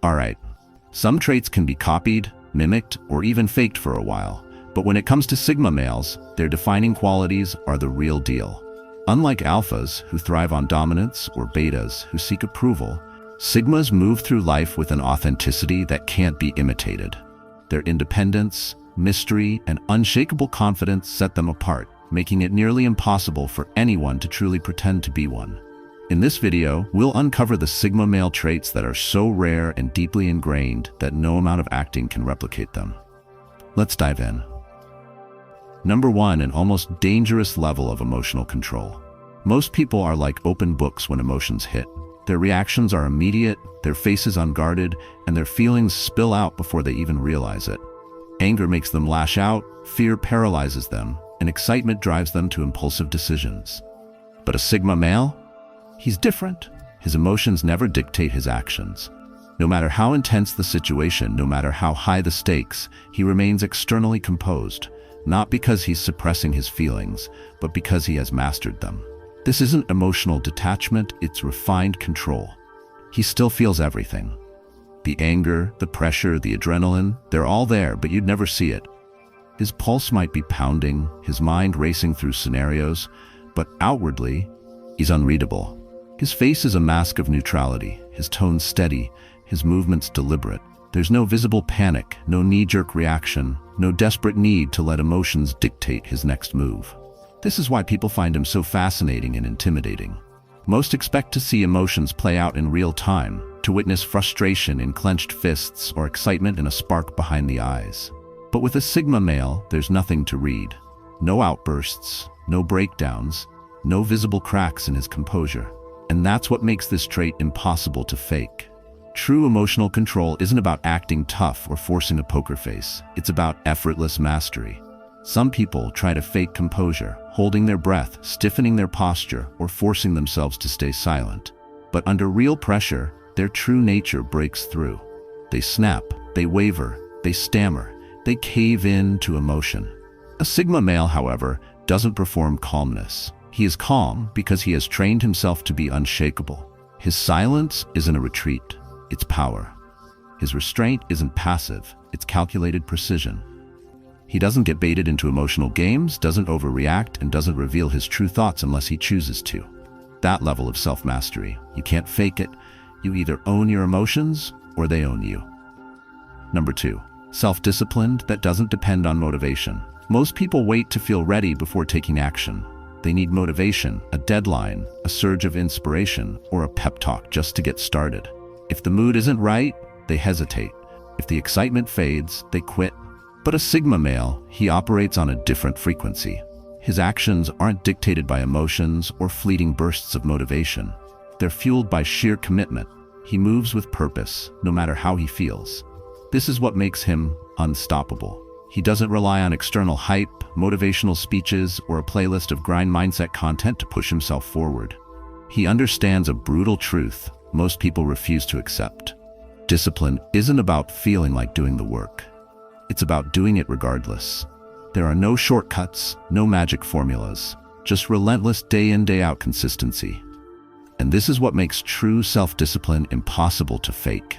Alright, some traits can be copied, mimicked, or even faked for a while. But when it comes to Sigma males, their defining qualities are the real deal. Unlike alphas, who thrive on dominance, or betas, who seek approval, Sigmas move through life with an authenticity that can't be imitated. Their independence, mystery, and unshakable confidence set them apart, making it nearly impossible for anyone to truly pretend to be one. In this video, we'll uncover the Sigma male traits that are so rare and deeply ingrained that no amount of acting can replicate them. Let's dive in. Number 1, an almost dangerous level of emotional control. Most people are like open books when emotions hit. Their reactions are immediate, their faces unguarded, and their feelings spill out before they even realize it. Anger makes them lash out, fear paralyzes them, and excitement drives them to impulsive decisions. But a Sigma male? He's different. His emotions never dictate his actions. No matter how intense the situation, no matter how high the stakes, he remains externally composed, not because he's suppressing his feelings, but because he has mastered them. This isn't emotional detachment, it's refined control. He still feels everything. The anger, the pressure, the adrenaline, they're all there, but you'd never see it. His pulse might be pounding, his mind racing through scenarios, but outwardly, he's unreadable. His face is a mask of neutrality, his tone steady, his movements deliberate. There's no visible panic, no knee-jerk reaction, no desperate need to let emotions dictate his next move. This is why people find him so fascinating and intimidating. Most expect to see emotions play out in real time, to witness frustration in clenched fists or excitement in a spark behind the eyes. But with a Sigma male, there's nothing to read. No outbursts, no breakdowns, no visible cracks in his composure. And that's what makes this trait impossible to fake. True emotional control isn't about acting tough or forcing a poker face. It's about effortless mastery. Some people try to fake composure, holding their breath, stiffening their posture, or forcing themselves to stay silent. But under real pressure, their true nature breaks through. They snap, they waver, they stammer, they cave in to emotion. A Sigma male, however, doesn't perform calmness. He is calm because he has trained himself to be unshakable. His silence isn't a retreat, it's power. His restraint isn't passive, it's calculated precision. He doesn't get baited into emotional games, doesn't overreact, and doesn't reveal his true thoughts unless he chooses to. That level of self-mastery, you can't fake it. You either own your emotions or they own you. Number 2, self-disciplined that doesn't depend on motivation. Most people wait to feel ready before taking action. They need motivation, a deadline, a surge of inspiration, or a pep talk just to get started. If the mood isn't right, they hesitate. If the excitement fades, they quit. But a Sigma male, he operates on a different frequency. His actions aren't dictated by emotions or fleeting bursts of motivation. They're fueled by sheer commitment. He moves with purpose, no matter how he feels. This is what makes him unstoppable. He doesn't rely on external hype, motivational speeches, or a playlist of grind mindset content to push himself forward. He understands a brutal truth most people refuse to accept. Discipline isn't about feeling like doing the work. It's about doing it regardless. There are no shortcuts, no magic formulas, just relentless day in, day out consistency. And this is what makes true self-discipline impossible to fake.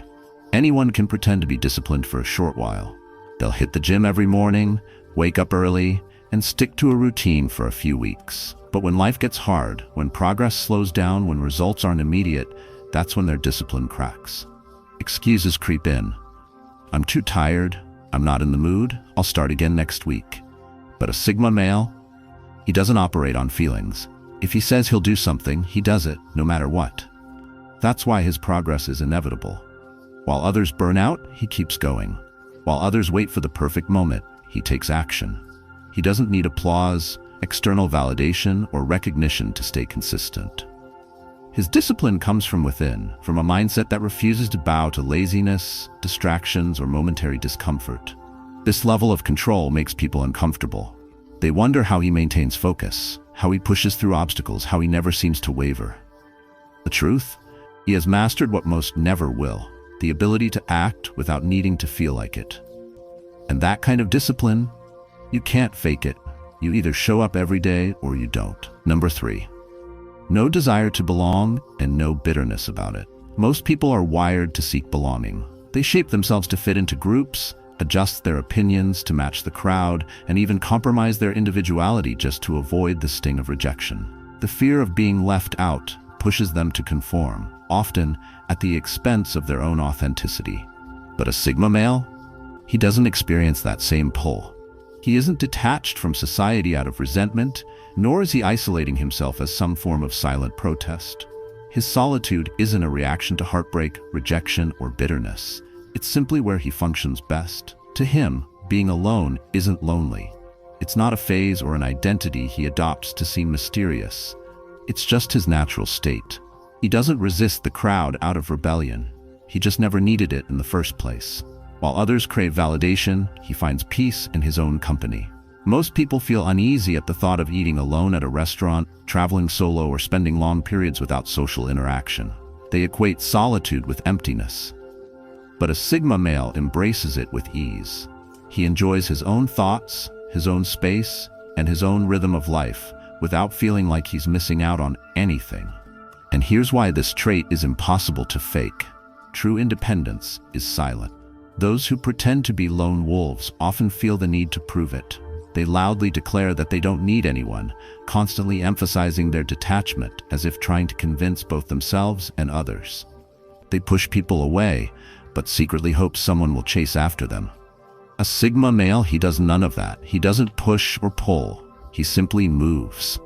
Anyone can pretend to be disciplined for a short while. They'll hit the gym every morning, wake up early, and stick to a routine for a few weeks. But when life gets hard, when progress slows down, when results aren't immediate, that's when their discipline cracks. Excuses creep in. I'm too tired, I'm not in the mood, I'll start again next week. But a Sigma male, he doesn't operate on feelings. If he says he'll do something, he does it, no matter what. That's why his progress is inevitable. While others burn out, he keeps going. While others wait for the perfect moment, he takes action. He doesn't need applause, external validation, or recognition to stay consistent. His discipline comes from within, from a mindset that refuses to bow to laziness, distractions, or momentary discomfort. This level of control makes people uncomfortable. They wonder how he maintains focus, how he pushes through obstacles, how he never seems to waver. The truth? He has mastered what most never will, the ability to act without needing to feel like it. And that kind of discipline, you can't fake it. You either show up every day or you don't. Number 3. No desire to belong and no bitterness about it. Most people are wired to seek belonging. They shape themselves to fit into groups, adjust their opinions to match the crowd, and even compromise their individuality just to avoid the sting of rejection. The fear of being left out pushes them to conform, often at the expense of their own authenticity. But a Sigma male? He doesn't experience that same pull. He isn't detached from society out of resentment, nor is he isolating himself as some form of silent protest. His solitude isn't a reaction to heartbreak, rejection, or bitterness. It's simply where he functions best. To him, being alone isn't lonely. It's not a phase or an identity he adopts to seem mysterious. It's just his natural state. He doesn't resist the crowd out of rebellion. He just never needed it in the first place. While others crave validation, he finds peace in his own company. Most people feel uneasy at the thought of eating alone at a restaurant, traveling solo, or spending long periods without social interaction. They equate solitude with emptiness. But a Sigma male embraces it with ease. He enjoys his own thoughts, his own space, and his own rhythm of life, without feeling like he's missing out on anything. And here's why this trait is impossible to fake. True independence is silent. Those who pretend to be lone wolves often feel the need to prove it. They loudly declare that they don't need anyone, constantly emphasizing their detachment as if trying to convince both themselves and others. They push people away, but secretly hope someone will chase after them. A Sigma male, he does none of that. He doesn't push or pull. He simply moves.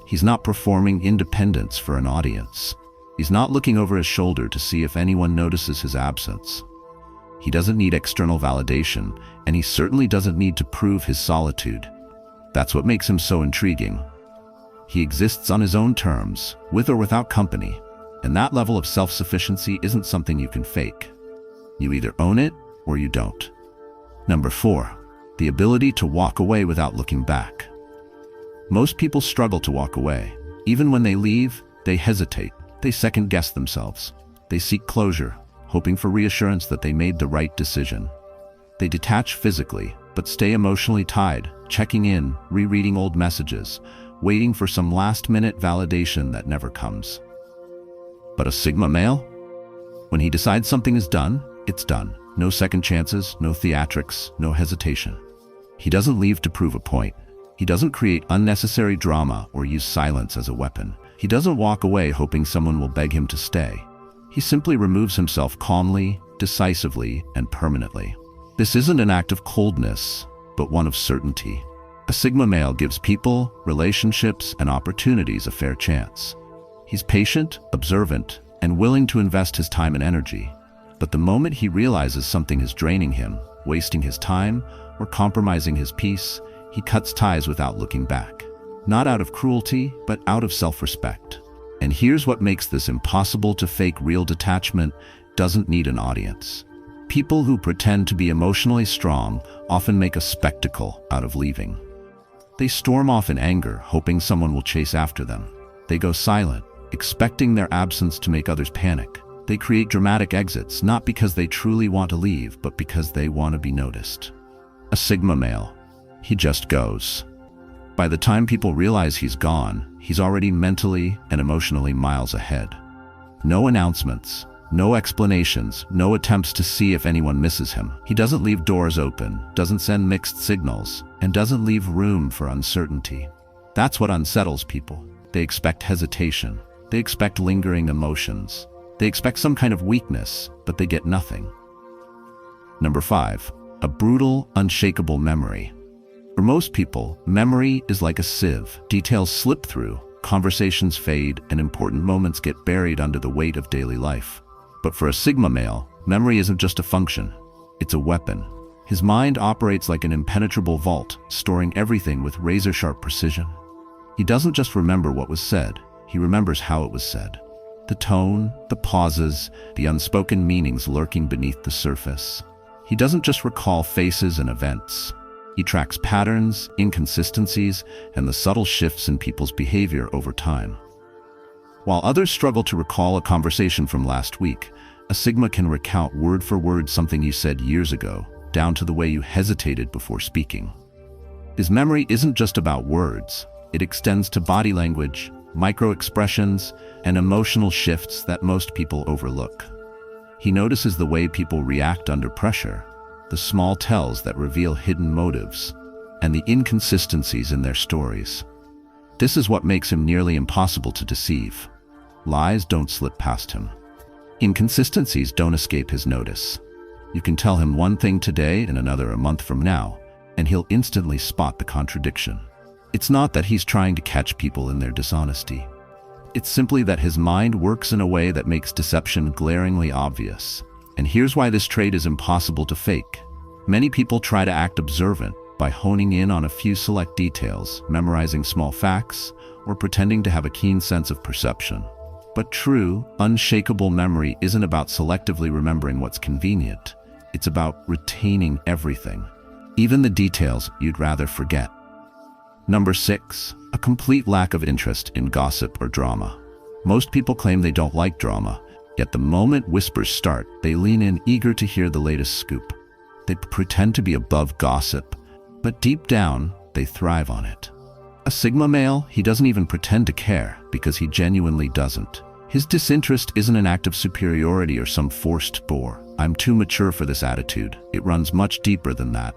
He's not performing independence for an audience. He's not looking over his shoulder to see if anyone notices his absence. He doesn't need external validation, and he certainly doesn't need to prove his solitude. That's what makes him so intriguing. He exists on his own terms, with or without company, and that level of self-sufficiency isn't something you can fake. You either own it or you don't. Number 4, the ability to walk away without looking back. Most people struggle to walk away. Even when they leave, they hesitate. They second-guess themselves. They seek closure, hoping for reassurance that they made the right decision. They detach physically, but stay emotionally tied, checking in, rereading old messages, waiting for some last-minute validation that never comes. But a Sigma male? When he decides something is done, it's done. No second chances, no theatrics, no hesitation. He doesn't leave to prove a point. He doesn't create unnecessary drama or use silence as a weapon. He doesn't walk away hoping someone will beg him to stay. He simply removes himself calmly, decisively, and permanently. This isn't an act of coldness, but one of certainty. A Sigma male gives people, relationships, and opportunities a fair chance. He's patient, observant, and willing to invest his time and energy. But the moment he realizes something is draining him, wasting his time, or compromising his peace, he cuts ties without looking back. Not out of cruelty, but out of self-respect. And here's what makes this impossible to fake. Real detachment doesn't need an audience. People who pretend to be emotionally strong often make a spectacle out of leaving. They storm off in anger, hoping someone will chase after them. They go silent, expecting their absence to make others panic. They create dramatic exits, not because they truly want to leave, but because they want to be noticed. A Sigma male, he just goes. By the time people realize he's gone, he's already mentally and emotionally miles ahead. No announcements, no explanations, no attempts to see if anyone misses him. He doesn't leave doors open, doesn't send mixed signals, and doesn't leave room for uncertainty. That's what unsettles people. They expect hesitation. They expect lingering emotions. They expect some kind of weakness, but they get nothing. Number 5, a brutal, unshakable memory. For most people, memory is like a sieve. Details slip through, conversations fade, and important moments get buried under the weight of daily life. But for a Sigma male, memory isn't just a function, it's a weapon. His mind operates like an impenetrable vault, storing everything with razor-sharp precision. He doesn't just remember what was said, he remembers how it was said. The tone, the pauses, the unspoken meanings lurking beneath the surface. He doesn't just recall faces and events. He tracks patterns, inconsistencies, and the subtle shifts in people's behavior over time. While others struggle to recall a conversation from last week, a Sigma can recount word for word something you said years ago, down to the way you hesitated before speaking. His memory isn't just about words. It extends to body language, micro-expressions, and emotional shifts that most people overlook. He notices the way people react under pressure, the small tells that reveal hidden motives, and the inconsistencies in their stories. This is what makes him nearly impossible to deceive. Lies don't slip past him. Inconsistencies don't escape his notice. You can tell him one thing today and another a month from now, and he'll instantly spot the contradiction. It's not that he's trying to catch people in their dishonesty. It's simply that his mind works in a way that makes deception glaringly obvious. And here's why this trait is impossible to fake. Many people try to act observant by honing in on a few select details, memorizing small facts, or pretending to have a keen sense of perception. But true, unshakable memory isn't about selectively remembering what's convenient. It's about retaining everything, even the details you'd rather forget. Number 6, a complete lack of interest in gossip or drama. Most people claim they don't like drama, yet the moment whispers start, they lean in eager to hear the latest scoop. They pretend to be above gossip, but deep down, they thrive on it. A Sigma male, he doesn't even pretend to care because he genuinely doesn't. His disinterest isn't an act of superiority or some forced bore. I'm too mature for this attitude. It runs much deeper than that.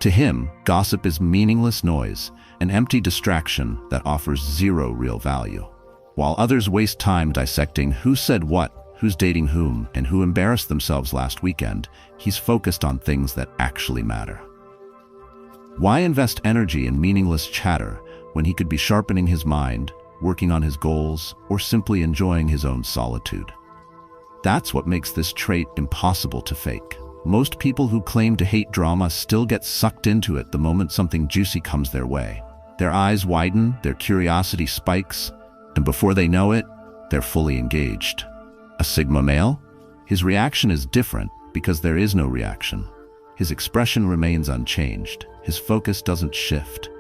To him, gossip is meaningless noise, an empty distraction that offers zero real value. While others waste time dissecting who said what, who's dating whom, and who embarrassed themselves last weekend, he's focused on things that actually matter. Why invest energy in meaningless chatter when he could be sharpening his mind, working on his goals, or simply enjoying his own solitude? That's what makes this trait impossible to fake. Most people who claim to hate drama still get sucked into it the moment something juicy comes their way. Their eyes widen, their curiosity spikes, and before they know it, they're fully engaged. A Sigma male? His reaction is different because there is no reaction. His expression remains unchanged. His focus doesn't shift.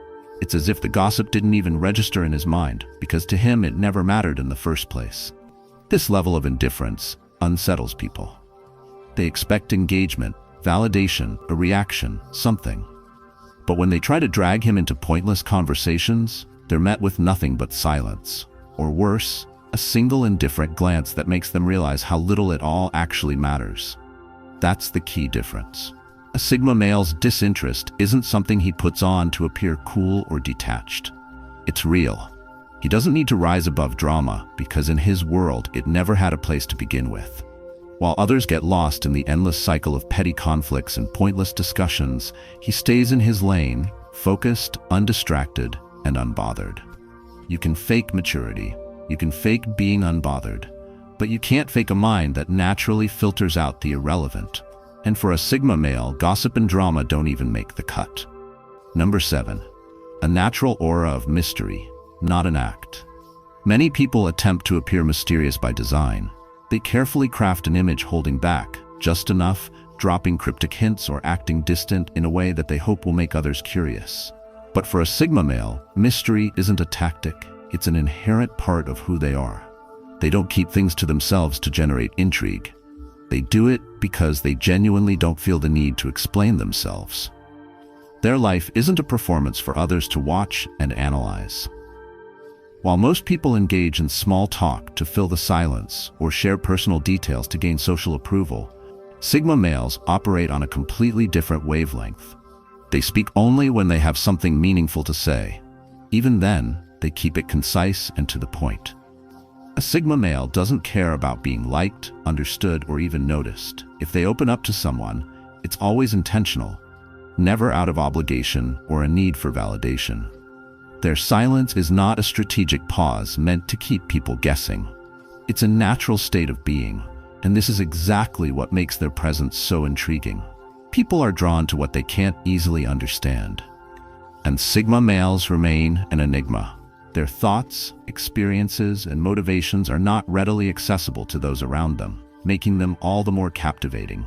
It's as if the gossip didn't even register in his mind, because to him it never mattered in the first place. This level of indifference unsettles people. They expect engagement, validation, a reaction, something. But when they try to drag him into pointless conversations, they're met with nothing but silence. Or worse, a single indifferent glance that makes them realize how little it all actually matters. That's the key difference. A Sigma male's disinterest isn't something he puts on to appear cool or detached. It's real. He doesn't need to rise above drama because in his world it never had a place to begin with. While others get lost in the endless cycle of petty conflicts and pointless discussions, he stays in his lane, focused, undistracted, and unbothered. You can fake maturity, you can fake being unbothered, but you can't fake a mind that naturally filters out the irrelevant. And for a Sigma male, gossip and drama don't even make the cut. Number 7, a natural aura of mystery, not an act. Many people attempt to appear mysterious by design. They carefully craft an image holding back, just enough, dropping cryptic hints or acting distant in a way that they hope will make others curious. But for a Sigma male, mystery isn't a tactic, it's an inherent part of who they are. They don't keep things to themselves to generate intrigue. They do it because they genuinely don't feel the need to explain themselves. Their life isn't a performance for others to watch and analyze. While most people engage in small talk to fill the silence or share personal details to gain social approval, Sigma males operate on a completely different wavelength. They speak only when they have something meaningful to say. Even then, they keep it concise and to the point. A Sigma male doesn't care about being liked, understood, or even noticed. If they open up to someone, it's always intentional, never out of obligation or a need for validation. Their silence is not a strategic pause meant to keep people guessing. It's a natural state of being, and this is exactly what makes their presence so intriguing. People are drawn to what they can't easily understand. And Sigma males remain an enigma. Their thoughts, experiences, and motivations are not readily accessible to those around them, making them all the more captivating.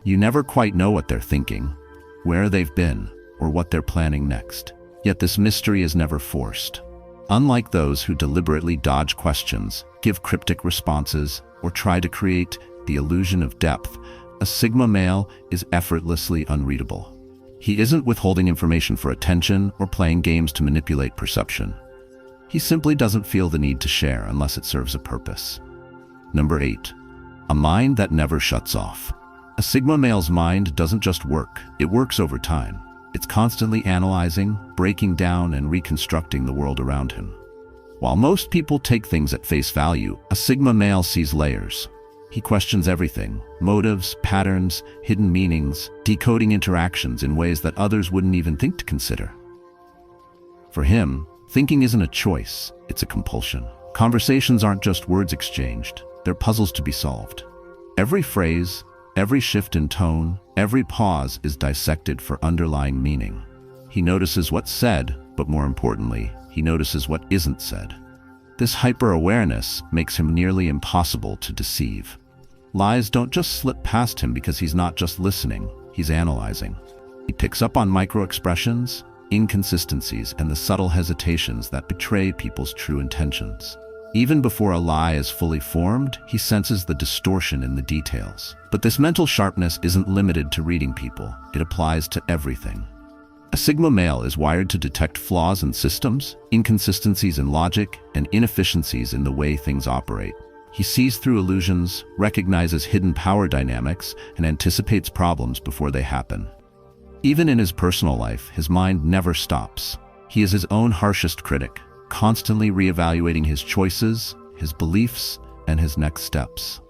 You never quite know what they're thinking, where they've been, or what they're planning next. Yet this mystery is never forced. Unlike those who deliberately dodge questions, give cryptic responses, or try to create the illusion of depth, a Sigma male is effortlessly unreadable. He isn't withholding information for attention or playing games to manipulate perception. He simply doesn't feel the need to share unless it serves a purpose. Number 8. a mind that never shuts off. A Sigma male's mind doesn't just work, it works over time. It's constantly analyzing, breaking down, and reconstructing the world around him. While most people take things at face value, a Sigma male sees layers. He questions everything: motives, patterns, hidden meanings, decoding interactions in ways that others wouldn't even think to consider. For him, thinking isn't a choice, it's a compulsion. Conversations aren't just words exchanged, they're puzzles to be solved. Every phrase, every shift in tone, every pause is dissected for underlying meaning. He notices what's said, but more importantly, he notices what isn't said. This hyper-awareness makes him nearly impossible to deceive. Lies don't just slip past him because he's not just listening, he's analyzing. He picks up on micro-expressions, inconsistencies, and the subtle hesitations that betray people's true intentions. Even before a lie is fully formed, he senses the distortion in the details. But this mental sharpness isn't limited to reading people, it applies to everything. A Sigma male is wired to detect flaws in systems, inconsistencies in logic, and inefficiencies in the way things operate. He sees through illusions, recognizes hidden power dynamics, and anticipates problems before they happen. Even in his personal life, his mind never stops. He is his own harshest critic, constantly reevaluating his choices, his beliefs, and his next steps.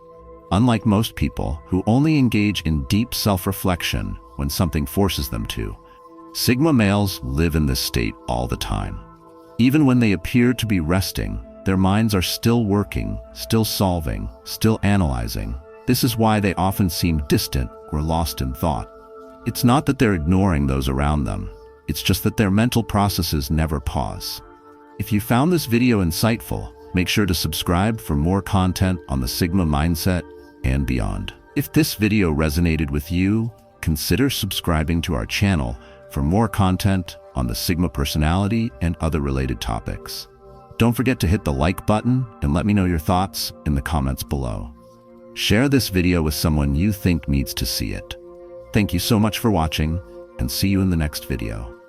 Unlike most people who only engage in deep self-reflection when something forces them to, Sigma males live in this state all the time. Even when they appear to be resting, their minds are still working, still solving, still analyzing. This is why they often seem distant or lost in thought. It's not that they're ignoring those around them, it's just that their mental processes never pause. If you found this video insightful, make sure to subscribe for more content on the Sigma mindset and beyond. If this video resonated with you, consider subscribing to our channel for more content on the Sigma personality and other related topics. Don't forget to hit the like button and let me know your thoughts in the comments below. Share this video with someone you think needs to see it. Thank you so much for watching, and see you in the next video.